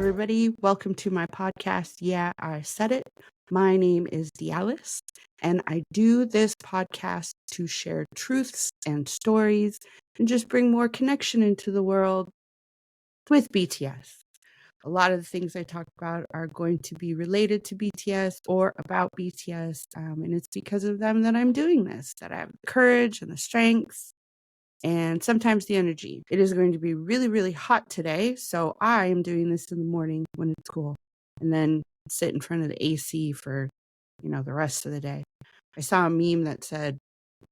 everybody. Welcome to my podcast. Yeah, I said it. My name is Dialis, and I do this podcast to share truths and stories and just bring more connection into the world with BTS. A lot of the things I talk about are going to be related to BTS or about BTS, and it's because of them that I'm doing this, that I have the courage and the strength and sometimes the energy. It is going to be really, really hot today, so I am doing this in the morning when it's cool, and then sit in front of the AC for, the rest of the day. I saw a meme that said,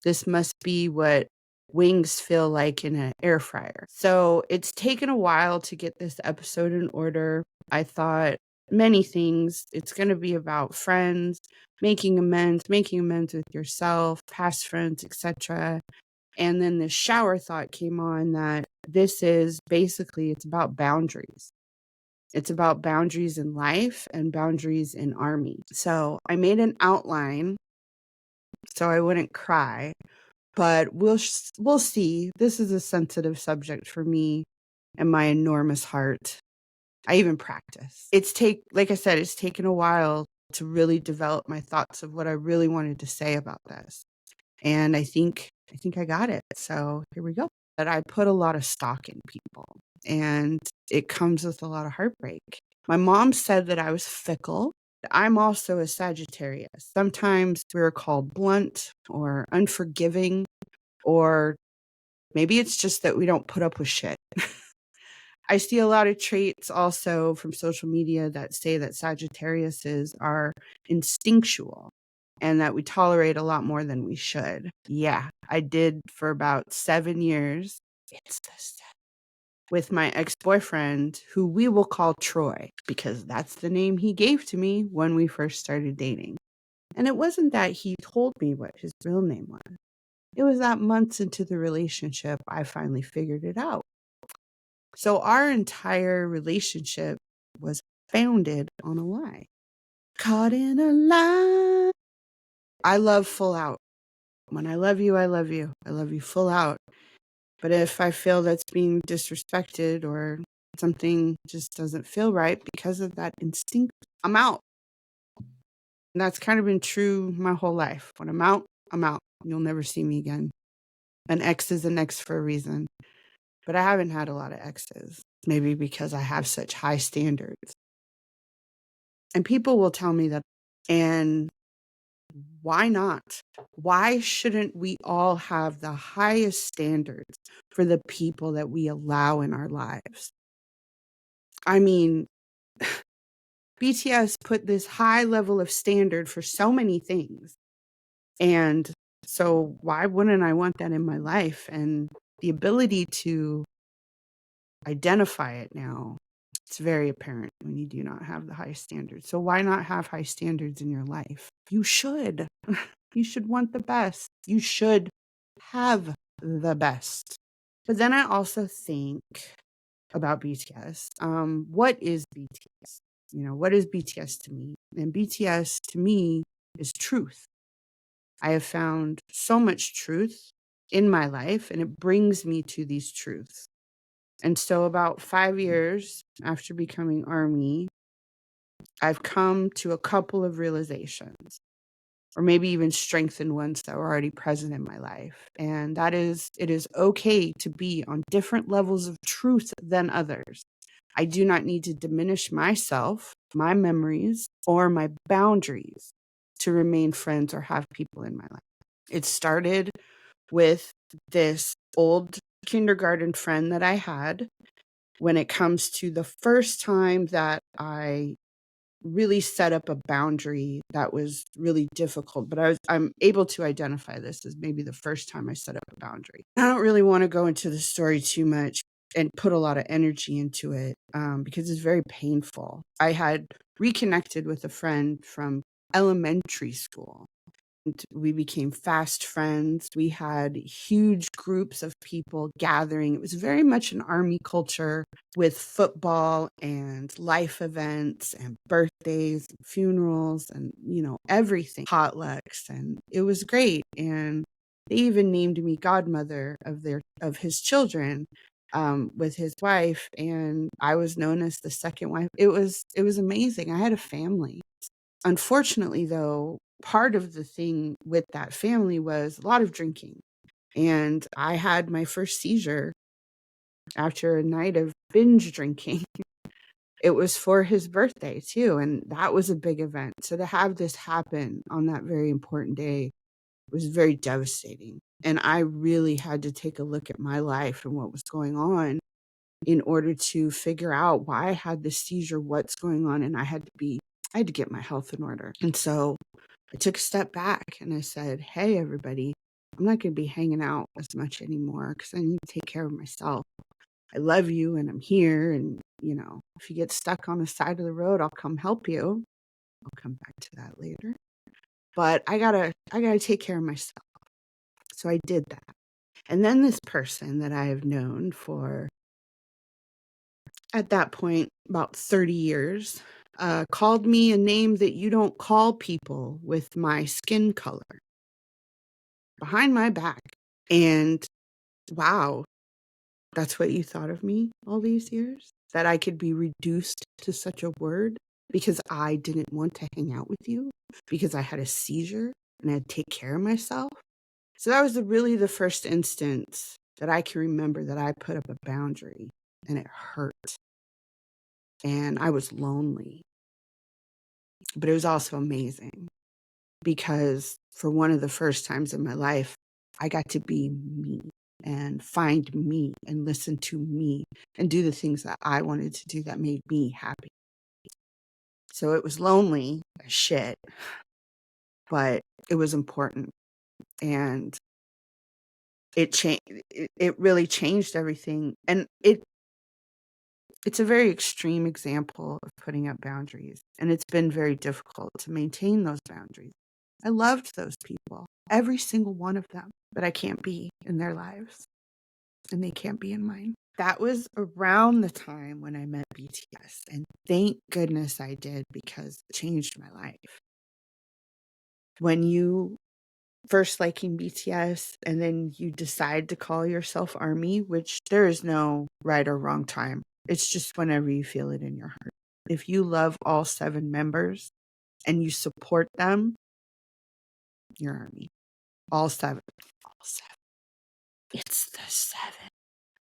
"This must be what wings feel like in an air fryer." So it's taken a while to get this episode in order. I thought many things. It's going to be about friends, making amends with yourself, past friends, etc. And then the shower thought came on that this is basically, it's about boundaries. It's about boundaries in life and boundaries in ARMY. So I made an outline so I wouldn't cry, but we'll see. This is a sensitive subject for me and my enormous heart. I even practice. Like I said, it's taken a while to really develop my thoughts of what I really wanted to say about this. And I think I got it. So here we go. But I put a lot of stock in people, and it comes with a lot of heartbreak. My mom said that I was fickle. I'm also a Sagittarius. Sometimes we're called blunt or unforgiving, or maybe it's just that we don't put up with shit. I see a lot of traits also from social media that say that Sagittariuses are instinctual and that we tolerate a lot more than we should. Yeah, I did for about 7 years. It's the 7. With my ex-boyfriend, who we will call Troy, because that's the name he gave to me when we first started dating. And it wasn't that he told me what his real name was. It was that months into the relationship, I finally figured it out. So our entire relationship was founded on a lie. Caught in a lie. I love full out. When I love you, I love you. I love you full out. But if I feel that's being disrespected or something just doesn't feel right because of that instinct, I'm out. And that's kind of been true my whole life. When I'm out, I'm out. You'll never see me again. An ex is an ex for a reason. But I haven't had a lot of exes. Maybe because I have such high standards. And people will tell me that. And why not? Why shouldn't we all have the highest standards for the people that we allow in our lives? I mean, BTS put this high level of standard for so many things. And so why wouldn't I want that in my life? And the ability to identify it now, it's very apparent when you do not have the high standards. So why not have high standards in your life? You should. You should want the best. You should have the best. But then I also think about BTS. What is BTS? What is BTS to me? And BTS to me is truth. I have found so much truth in my life, and it brings me to these truths. And so about 5 years after becoming ARMY, I've come to a couple of realizations, or maybe even strengthened ones that were already present in my life. And that is, it is okay to be on different levels of truth than others. I do not need to diminish myself, my memories, or my boundaries to remain friends or have people in my life. It started with this old kindergarten friend that I had. When it comes to the first time that I really set up a boundary that was really difficult, but I'm able to identify this as maybe the first time I set up a boundary. I don't really want to go into the story too much and put a lot of energy into it because it's very painful. I had reconnected with a friend from elementary school. We became fast friends. We had huge groups of people gathering. It was very much an ARMY culture with football and life events and birthdays, and funerals, and everything, potlucks, and it was great. And they even named me godmother of his children. with his wife, and I was known as the second wife. It was amazing. I had a family. Unfortunately, though, part of the thing with that family was a lot of drinking. And I had my first seizure after a night of binge drinking. It was for his birthday too, and that was a big event. So to have this happen on that very important day was very devastating. And I really had to take a look at my life and what was going on in order to figure out why I had this seizure, what's going on, and I had to get my health in order. And so I took a step back and I said, "Hey, everybody, I'm not going to be hanging out as much anymore because I need to take care of myself. I love you and I'm here. And, if you get stuck on the side of the road, I'll come help you." I'll come back to that later. But I gotta take care of myself. So I did that. And then this person that I have known for, at that point, about 30 years, called me a name that you don't call people with my skin color behind my back. And wow, that's what you thought of me all these years? That I could be reduced to such a word because I didn't want to hang out with you, because I had a seizure and I had to take care of myself? So that was really the first instance that I can remember that I put up a boundary, and it hurt. And I was lonely. But it was also amazing because for one of the first times in my life, I got to be me and find me and listen to me and do the things that I wanted to do that made me happy. So it was lonely as shit, but it was important. And it really changed everything. And it's a very extreme example of putting up boundaries. And it's been very difficult to maintain those boundaries. I loved those people, every single one of them, but I can't be in their lives and they can't be in mine. That was around the time when I met BTS. And thank goodness I did, because it changed my life. When you first liking BTS and then you decide to call yourself ARMY, which there is no right or wrong time. It's just whenever you feel it in your heart. If you love all 7 members and you support them, you're ARMY. All 7. All 7. It's the 7.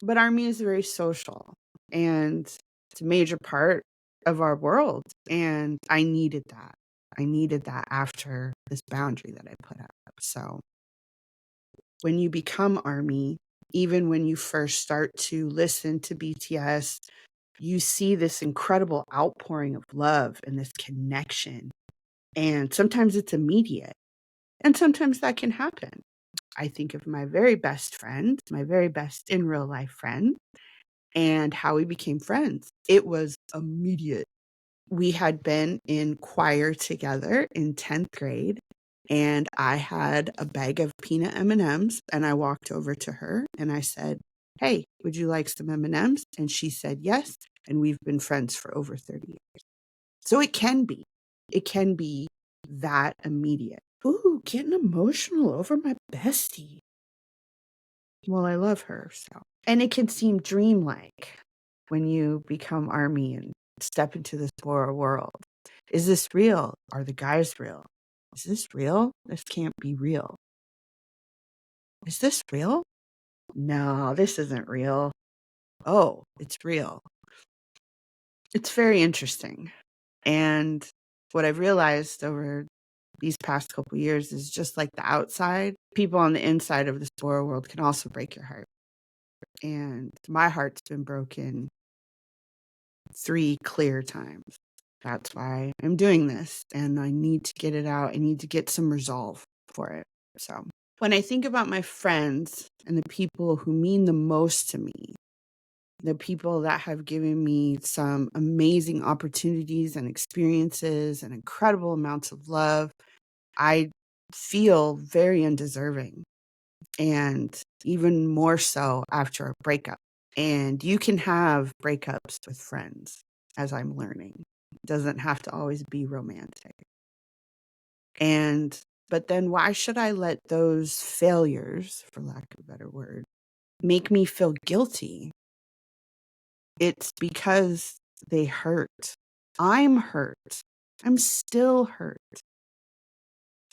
But ARMY is very social, and it's a major part of our world. And I needed that. I needed that after this boundary that I put up. So when you become ARMY, even when you first start to listen to BTS, you see this incredible outpouring of love and this connection. And sometimes it's immediate, and sometimes that can happen. I think of my very best friend, my very best in real life friend, and how we became friends. It was immediate. We had been in choir together in 10th grade, and I had a bag of peanut M&Ms, and I walked over to her and I said, "Hey, would you like some M&Ms?" And she said yes, and we've been friends for over 30 years. So it can be that immediate. Ooh, getting emotional over my bestie. Well, I love her, so. And it can seem dreamlike when you become ARMY and step into this horror world. Is this real? Are the guys real? Is this real? This can't be real. Is this real? No, this isn't real. Oh, it's real. It's very interesting. And what I've realized over these past couple years is, just like the outside, people on the inside of this horror world can also break your heart. And my heart's been broken 3 clear times. That's why I'm doing this, and I need to get it out. I need to get some resolve for it. So when I think about my friends and the people who mean the most to me, the people that have given me some amazing opportunities and experiences and incredible amounts of love, I feel very undeserving, and even more so after a breakup. And you can have breakups with friends, as I'm learning. It doesn't have to always be romantic. But then why should I let those failures, for lack of a better word, make me feel guilty it's because they hurt. I'm hurt. I'm still hurt.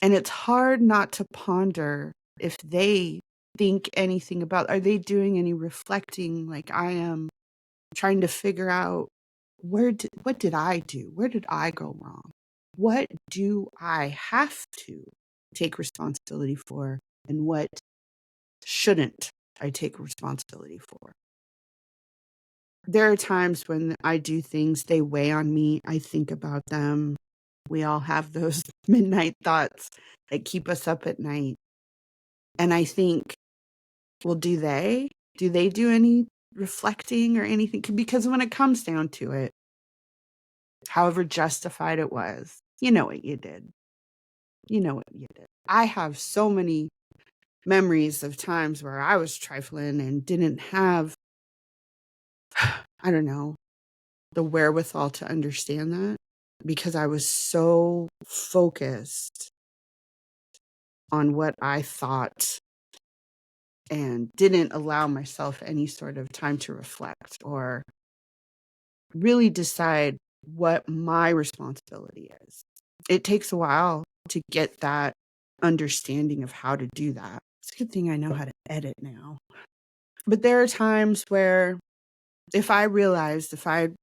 And it's hard not to ponder if they think anything about, are they doing any reflecting like I am, trying to figure out what did I do? Where did I go wrong? What do I have to take responsibility for? And what shouldn't I take responsibility for? There are times when I do things, they weigh on me. I think about them. We all have those midnight thoughts that keep us up at night. And I think, well, do they? Do they do any reflecting or anything? Because when it comes down to it, however justified it was, you know what you did. You know what you did. I have so many memories of times where I was trifling and didn't have, I don't know, the wherewithal to understand that because I was so focused on what I thought and didn't allow myself any sort of time to reflect or really decide what my responsibility is. It takes a while to get that understanding of how to do that. It's a good thing I know how to edit now. But there are times where if I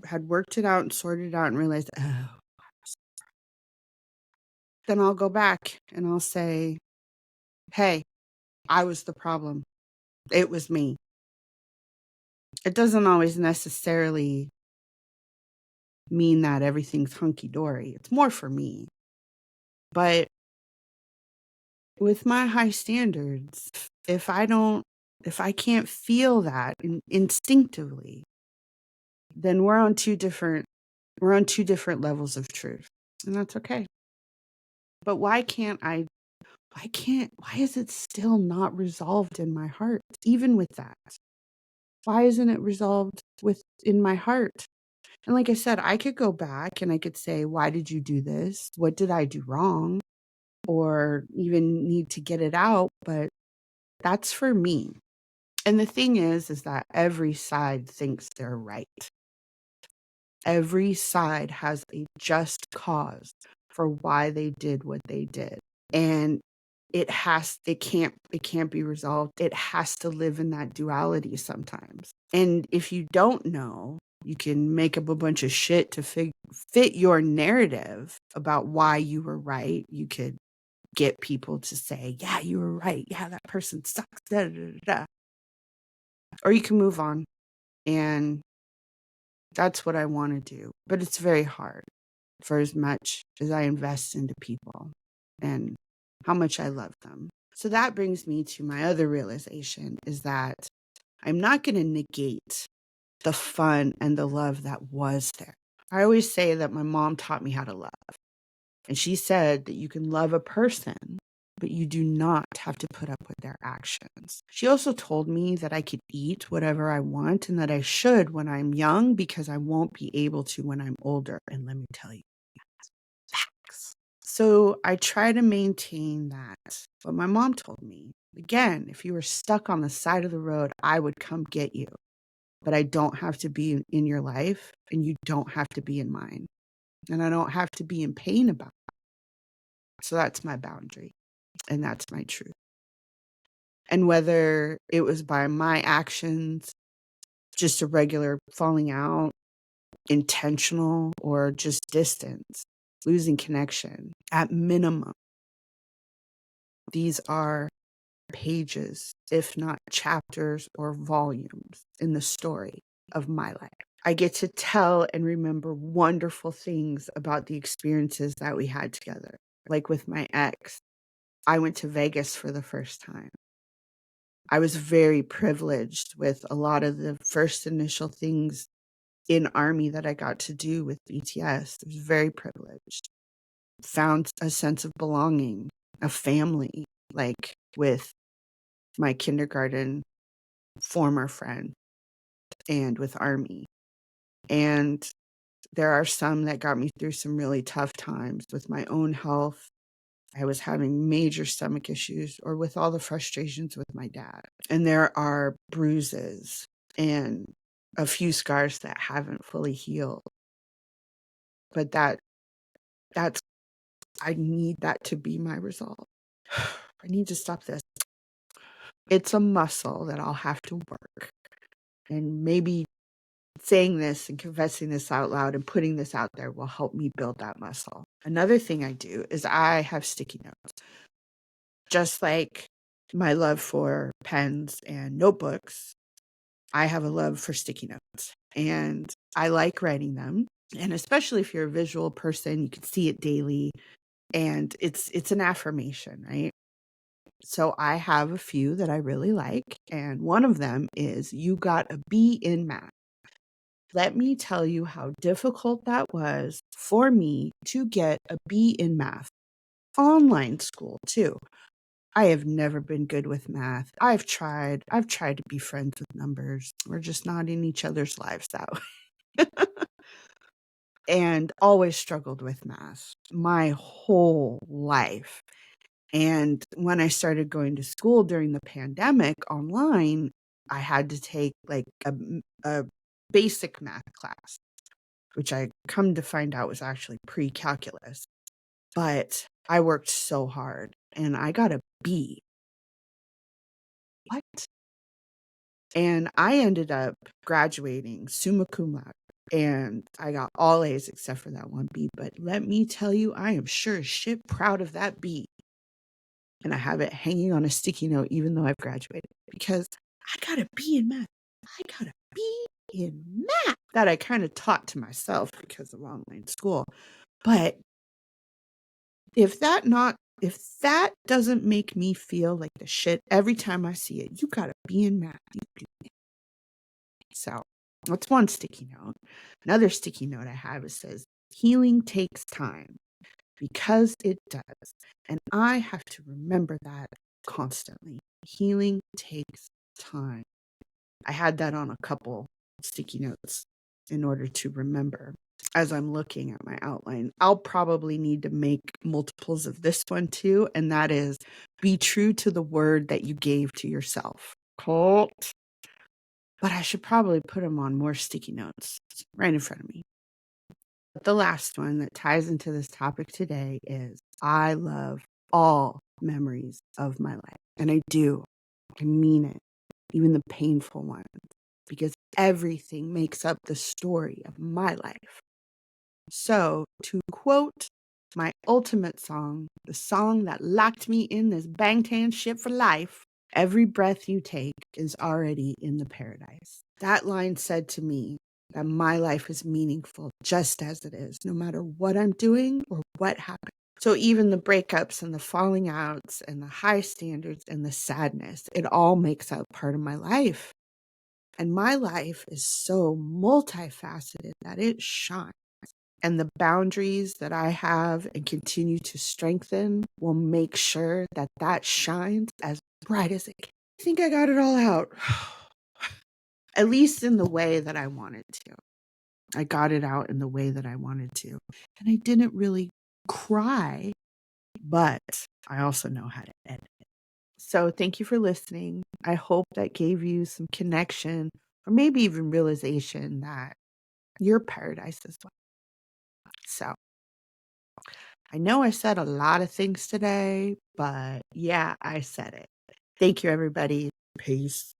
had worked it out and sorted it out and realized, oh, then I'll go back and I'll say, hey, I was the problem. It was me. It doesn't always necessarily mean that everything's hunky-dory. It's more for me. But with my high standards, if I can't feel that instinctively, then we're on two different levels of truth. And that's okay. But why is it still not resolved in my heart? Even with that, why isn't it resolved in my heart? And like I said, I could go back and I could say, why did you do this? What did I do wrong? Or even need to get it out. But that's for me. And the thing is that every side thinks they're right. Every side has a just cause for why they did what they did. And it can't be resolved. It has to live in that duality sometimes. And if you don't know, you can make up a bunch of shit to fit your narrative about why you were right. You could get people to say, yeah, you were right. Yeah, that person sucks. Da, da, da, da. Or you can move on. And that's what I want to do. But it's very hard for as much as I invest into people and how much I love them. So that brings me to my other realization is that I'm not going to negate the fun and the love that was there. I always say that my mom taught me how to love. And she said that you can love a person, but you do not have to put up with their actions. She also told me that I could eat whatever I want and that I should when I'm young because I won't be able to when I'm older. And let me tell you, facts. So I try to maintain that. But my mom told me, again, if you were stuck on the side of the road, I would come get you. But I don't have to be in your life and you don't have to be in mine. And I don't have to be in pain about it. So that's my boundary and that's my truth. And whether it was by my actions, just a regular falling out, intentional, or just distance, losing connection, at minimum, these are pages, if not chapters or volumes in the story of my life. I get to tell and remember wonderful things about the experiences that we had together. Like with my ex, I went to Vegas for the first time. I was very privileged with a lot of the first initial things in ARMY that I got to do with BTS. I was very privileged. Found a sense of belonging, a family, like with my kindergarten former friend and with ARMY. And there are some that got me through some really tough times with my own health. I was having major stomach issues or with all the frustrations with my dad. And there are bruises and a few scars that haven't fully healed. But that's I need that to be my resolve. I need to stop this. It's a muscle that I'll have to work. And maybe saying this and confessing this out loud and putting this out there will help me build that muscle. Another thing I do is I have sticky notes. Just like my love for pens and notebooks, I have a love for sticky notes. And I like writing them. And especially if you're a visual person, you can see it daily. And it's an affirmation, right? So I have a few that I really like. And one of them is, you got a B in math. Let me tell you how difficult that was for me to get a B in math. Online school, too. I have never been good with math. I've tried to be friends with numbers. We're just not in each other's lives that way. And always struggled with math my whole life. And when I started going to school during the pandemic online, I had to take like a basic math class, which I come to find out was actually pre-calculus. But I worked so hard and I got a B. What? And I ended up graduating summa cum laude. And I got all A's except for that one B. But let me tell you, I am sure as shit proud of that B. And I have it hanging on a sticky note, even though I've graduated, because I got a B in math. I got a B in math that I kind of taught to myself because of online school. But if that doesn't make me feel like the shit every time I see it, you got a B in math. So that's one sticky note. Another sticky note I have, it says, healing takes time, because it does. And I have to remember that constantly. Healing takes time. I had that on a couple sticky notes in order to remember. As I'm looking at my outline, I'll probably need to make multiples of this one too. And that is, be true to the word that you gave to yourself. Cult. But I should probably put them on more sticky notes right in front of me. The last one that ties into this topic today is, I love all memories of my life. And I do. I mean it. Even the painful ones. Because everything makes up the story of my life. So, to quote my ultimate song, the song that locked me in this Bangtan ship for life, every breath you take is already in the paradise. That line said to me that my life is meaningful just as it is, no matter what I'm doing or what happens. So even the breakups and the falling outs and the high standards and the sadness, it all makes up part of my life. And my life is so multifaceted that it shines. And the boundaries that I have and continue to strengthen will make sure that that shines as bright as it can. I think I got it all out. At least in the way that I wanted to. I got it out in the way that I wanted to. And I didn't really cry, but I also know how to edit it. So thank you for listening. I hope that gave you some connection or maybe even realization that your paradise is well. So I know I said a lot of things today, but yeah, I said it. Thank you, everybody. Peace.